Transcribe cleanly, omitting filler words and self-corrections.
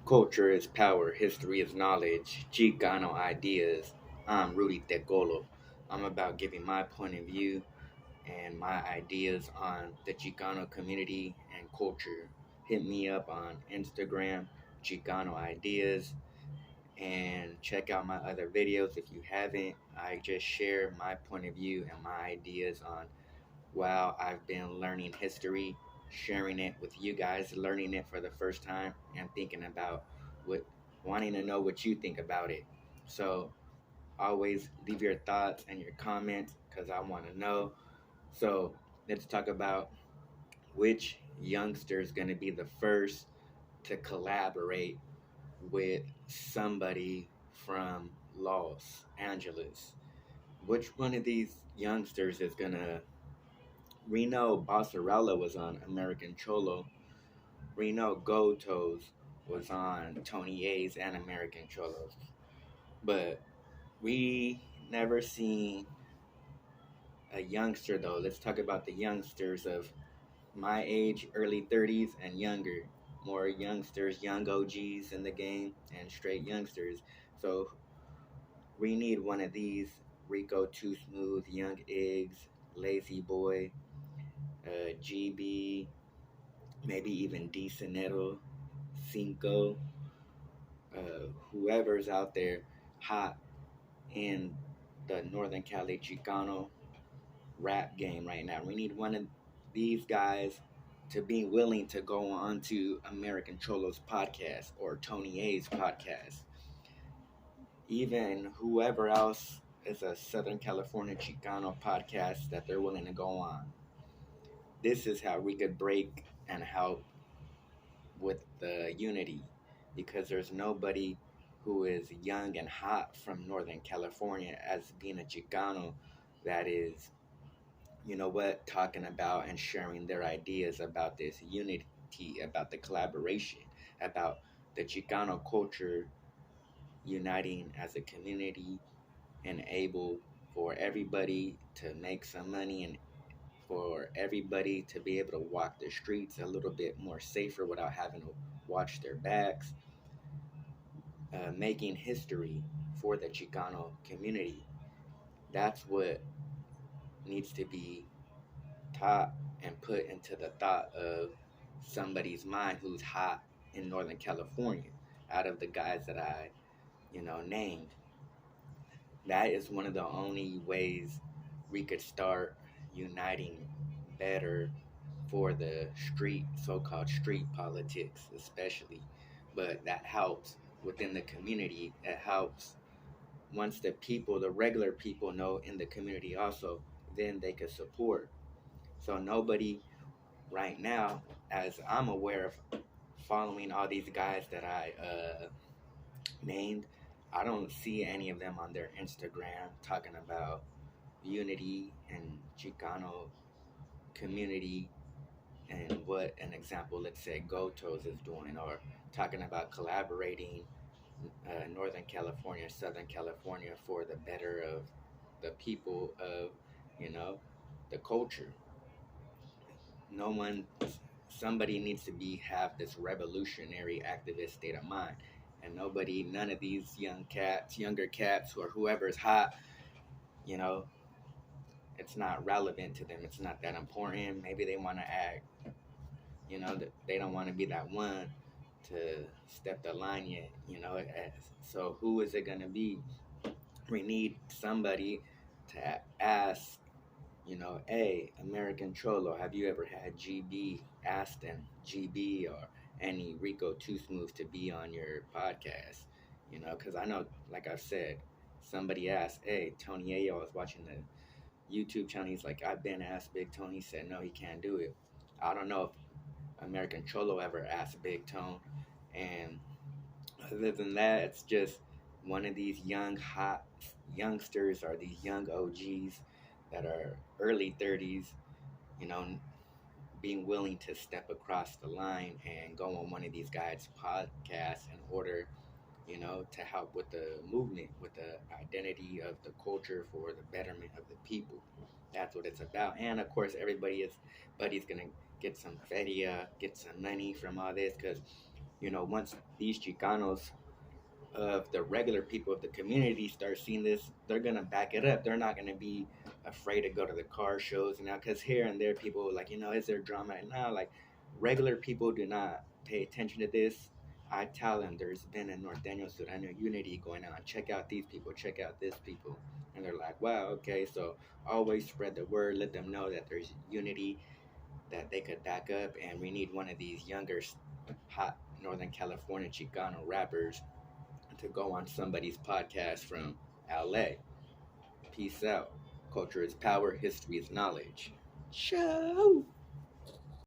Culture is power, history is knowledge, Chicano ideas. I'm Rudy Tecolo. I'm about giving my point of view and my ideas on the Chicano community and culture. Hit me up on Instagram, Chicano Ideas, and check out my other videos if you haven't. I just share my point of view and my ideas on while I've been learning history, sharing it with you guys, learning it for the first time, and thinking about what, wanting to know what you think about it. So always leave your thoughts and your comments because I want to know. So let's talk about which youngster is going to be the first to collaborate with somebody from Los Angeles. Which one of these youngsters is going to Reno Bossarella was on American Cholo. Reno Gotos was on Tony A's and American Cholos. But we never seen a youngster though. Let's talk about the youngsters of my age, early 30s and younger. More youngsters, young OGs in the game, and straight youngsters. So we need one of these Rico Too Smooth, Young Iggs, Lazy Boy, GB, maybe even Decentero, Cinco, whoever's out there hot in the Northern Cali Chicano rap game right now. We need one of these guys to be willing to go on to American Cholo's podcast or Tony A's podcast. Even whoever else is a Southern California Chicano podcast that they're willing to go on. This is how we could break and help with the unity because there's nobody who is young and hot from Northern California as being a Chicano that is, you know what, talking about and sharing their ideas about this unity, about the collaboration, about the Chicano culture uniting as a community and able for everybody to make some money and for everybody to be able to walk the streets a little bit more safer without having to watch their backs, making history for the Chicano community. That's what needs to be taught and put into the thought of somebody's mind who's hot in Northern California out of the guys that I, named. That is one of the only ways we could start uniting better for the street, so-called street politics, especially. But that helps within the community. It helps once the people, the regular people, know in the community also, then they could support. So nobody right now, as I'm aware of, following all these guys that I named, I don't see any of them on their Instagram talking about unity and Chicano community and what an example, let's say, Gotos is doing, or talking about collaborating Northern California, Southern California for the better of the people of, you know, the culture. No one, somebody needs to be have this revolutionary activist state of mind, and nobody, none of these younger cats, or whoever's hot, you know, it's not relevant to them. It's not that important. Maybe they want to act, they don't want to be that one to step the line yet, so who is it going to be? We need somebody to ask, hey, American Cholo, have you ever had GB Aston, GB, or any Rico Too Smooth to be on your podcast? Because I know, like I said, somebody asked, hey, Tony Ayo, I was watching the YouTube channel. He's like, I've been asked Big Tony. He said, no, he can't do it. I don't know if American Cholo ever asked Big Tone. And other than that, it's just one of these young, hot youngsters or these young OGs that are early 30s, you know, being willing to step across the line and go on one of these guys' podcasts in order, to help with the movement, with the identity of the culture for the betterment of the people. That's what it's about. And of course, everybody's gonna get some feria, get some money from all this, because once these Chicanos of the regular people of the community start seeing this, they're gonna back it up. They're not gonna be afraid to go to the car shows now, because here and there people like, is there drama? And now, like, regular people do not pay attention to this. I tell them there's been a Norteño Surano unity going on. Check out these people. Check out this people. And they're like, wow, okay. So always spread the word. Let them know that there's unity, that they could back up, and we need one of these younger, hot Northern California Chicano rappers to go on somebody's podcast from LA. Peace out. Culture is power, history is knowledge. Show!